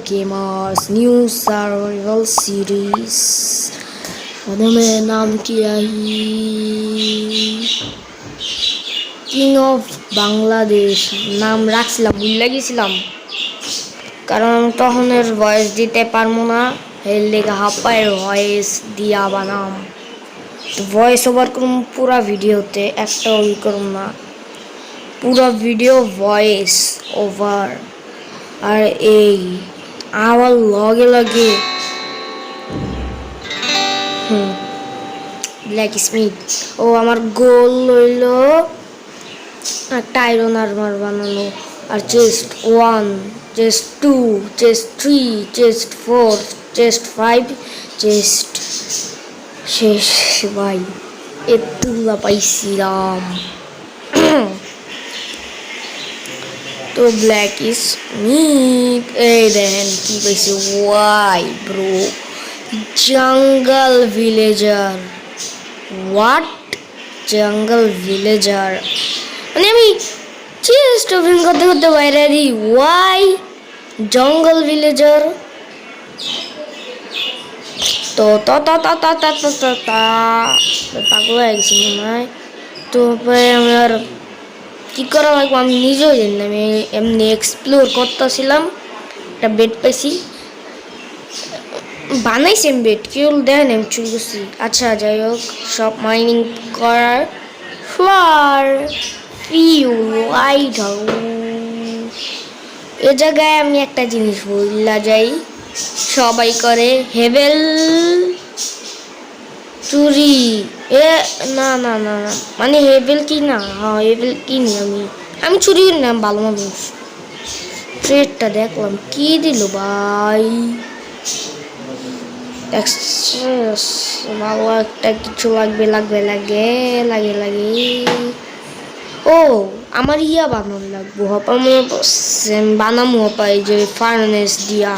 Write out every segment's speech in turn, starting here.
Gamers new survival series में नाम किया ही किंग ऑफ বাংলাদেশ নাম রাখছিলাম ভুলে গেছিলাম কারণ তখনের ভয়েস দিতে পারবো না এর লেগে হাপ্পায়ের ভয়েস দিয়া বানাম ভয়েস ওভার করুম পুরা ভিডিওতে একটা ওই করুম না পুরা ভিডিও ভয়েস ওভার আর এই আবার লগে লগে ব্ল্যাক স্মিথ ও আমার গোল হইল একটা আয়রন আর্মার বানানো আর chest 1 chest 2 chest 3 chest 4 chest 5 chest শেষ ভাই এতগুলা পাইছিলাম তো ব্ল্যাক স্মিথ এই দেখেন কি পাইছি ওয়াই ব্রো জঙ্গল ভিলেজার হোয়াট জঙ্গল ভিলেজার মানে আমি চেস্ট ওপেন করতে করতে বাইরে দিই ওয়াই জঙ্গল ভিলেজার তো পাগল হয়ে গেছি মনে হয় তো আমি আর কি করা লাগবে আমি নিজেও জানি না আমি এমনি এক্সপ্লোর করতেছিলাম একটা বেড পাইছি বানাইছি আমি বেড কেউ দেখেন আমি চুরি করছি আচ্ছা যাই হোক সব মাইনিং করার ফ্লার লাইট এ জায়গায় আমি একটা জিনিস বললা যাই সবাই করে হেভেল চুরি এ না না না না মানে হেভেল কি না হ্যাঁ হেভেল কিনি আমি চুরি করি না ভালো মানুষ ট্রেডটা দেখলাম কি দিল ভাই ভালো একটা কিছু লাগে ও আমার ইয়া বানানো লাগবো হপা বানামো হপা এই যে ফার্নেস দিয়া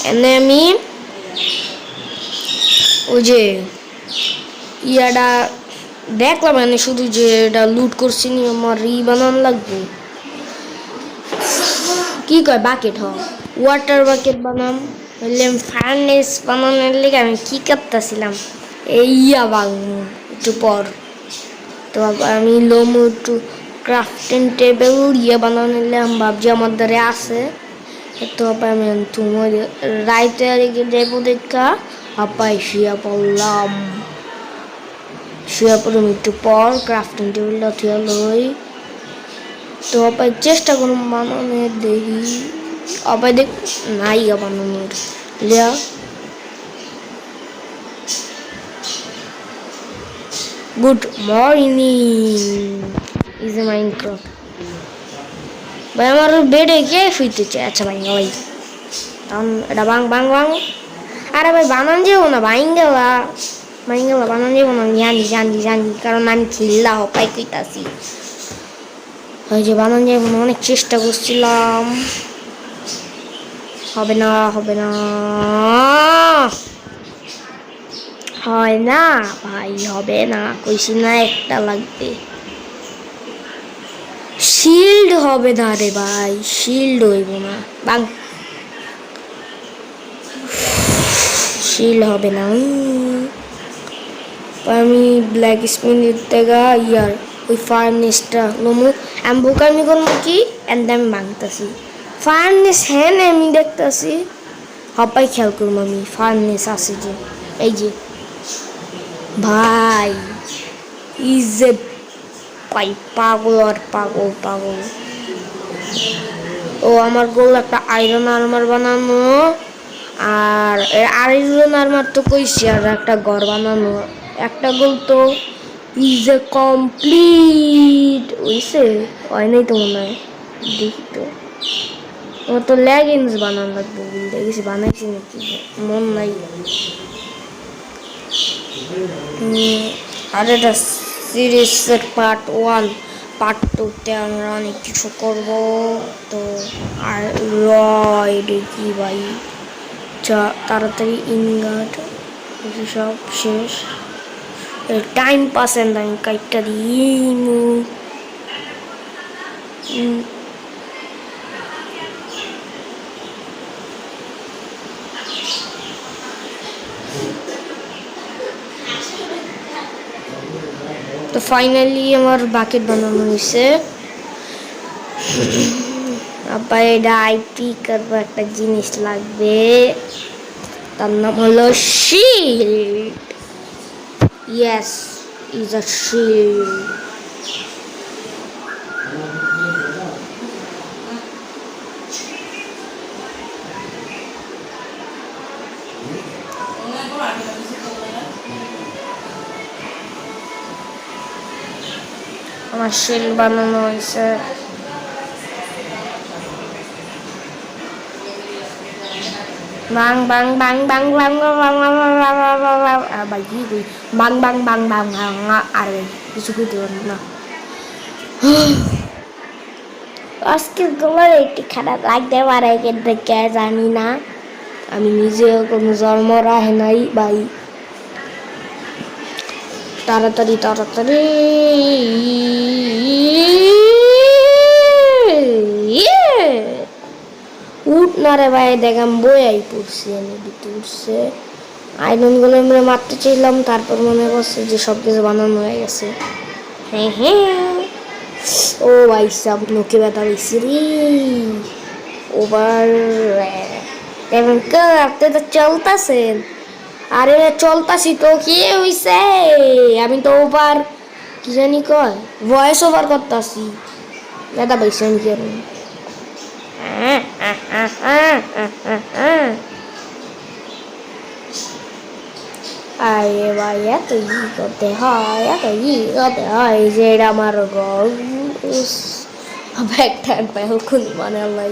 এনে আমি ওই যে ইয়াটা দেখলাম মানে শুধু যে এটা লুট করছি নি আমার বানানো লাগবে কি কয় বাকেট ওয়াটার বাকেট বানাম বললাম ফার্নেস বানানোর লেগে আমি কি করতেছিলাম এই ইয়া বানাবো একটু পর তো আমি লোমো একটু ক্রাফটিং টেবিল ইয়ে বানানোর লেগে ভাবছি আমার দ্বারা আছে তো আমি তোমার রাইতে যাবো দেখা আপাই শুয়ে পড়লাম শুয়ে পড়লাম একটু পর ক্রাফটিং টেবিলটা থুয়ে লই তো আপাই চেষ্টা করুন বানানোর দেখি আপাই দেখ নাই বানানোর লিয়া good morning is a Minecraft ভাই আমার বেডে কে শুইতেছে আচ্ছা ভাই ভাই তখন এটা বাং আরে ভাই বানান যাবো না ভাইঙ্গেলা বানান যাবো না জানি কারণ আমি খিল্লা হপাই কইতাছি ওই যে বানান যাবো না অনেক চেষ্টা করছিলাম হবে না হয় না ভাই হবে না কইছি না একটা লাগবে শিল্ড হবে না রে ভাই শিল্ড হইব না বাং শিল্ড হবে না আমি ব্ল্যাক স্মিথ থেকে ইয়ার ওই ফার্নেসটা লোমো আমি বোকামি করবো কি এন্ড আমি ভাঙতেছি ফার্নেস হ্যাঁ আমি দেখতেছি হপাই খেয়াল করবো আমি ফার্নেস আছে যে এই যে ভাই ইজ এ ভাই পাগল ও আমার গোল একটা আয়রন আর্মার বানানো আর আয়রন আর্মার তো কইছি আর একটা ঘর বানানো একটা গোল তো ইজ এ কমপ্লিট হইছে হয় নাই তো মনে হয় দেখি তো ও তো লেগিংস বানানো লাগবে বুঝতে গেছি বানাইছি নাকি মন নাই আর এটা সিরিজের পার্ট 1 পার্ট 2-তে আমরা অনেক কিছু করবো তো আর রয়েড কি ভাই তাড়াতাড়ি ইনগাট সব শেষ টাইম পাস আমি কাইটটা দিই তো ফাইনালি আমার বাকেট বানানো হয়েছে। আবার এটা আইপি করবো, একটা জিনিস লাগবে, তার নাম হলো shield. Yes, is a shield. আমার শিল্ড বানানো হয়েছে। বাং বাং বাং বাং বাং বাং কি কই, বাং বাং বাং বাং আর কিছু কইতে পারবো না। আজকের গলার একটি খারাপ লাগতে পারে, কিন্তু কে জানি না, আমি নিজেও কোনো জন্ম রাখে নাই ভাই। তাড়াতাড়ি তাড়াতাড়ি উঠ না রে ভাই, দেখাম বই আই পড়ছি, আমি দিতে উঠছে। আয়রন গুলো আমরা মারতে চাইলাম, তারপর মনে করছে যে সব কিছু বানানো হয়ে গেছে। হ্যাঁ হ্যাঁ, ও ভাই সব নোকে ব্যথা হয়েছে রে। ওভার কেমন আপনি তো চলতেছেন? আরে চলতাছি তো, কি হইছে? আমি তো ওভার কি জানি কয়, ভয়েস ওভার করতাছি। ব্যথা পাইছি আমি কেমন। আরে ভাই এত ই করতে হয়, এত ই করতে হয় যে এটা আমার একটা এখন মানে ভাই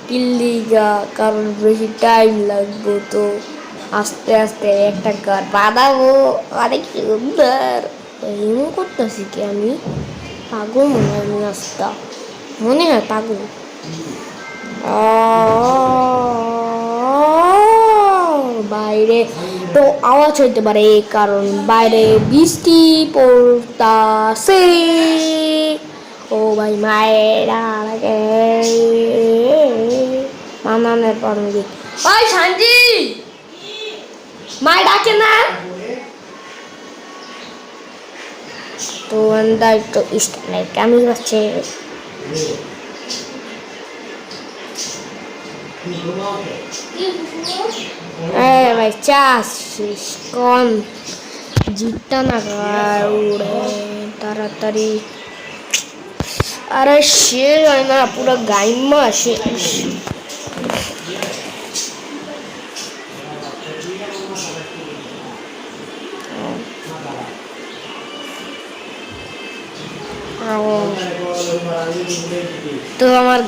টিল্লিগা, কারণ বেশি টাইম লাগবে, তো আস্তে আস্তে একটা ঘর বাঁধাবো, অনেক সুন্দর। এমন করতেছি কি আমি পাগল মনে হয়, আমি রাস্তা মনে হয় পাগল। বাইরে তো আওয়াজ হইতে পারে, কারণ বাইরে বৃষ্টি পড়তাছে। ও ভাই মায়েরা লাগে মানানের পারবি। ওই শান্তি, মায় ডাকে না তো আন্দাজ তো ইস্টানে কেমন আছে। ভাই চাষ শেষ কম, জিতটা না উড়ে তাড়াতাড়ি। আরে শেষ হয় না, পুরো গাইমা শেষ। তো আমার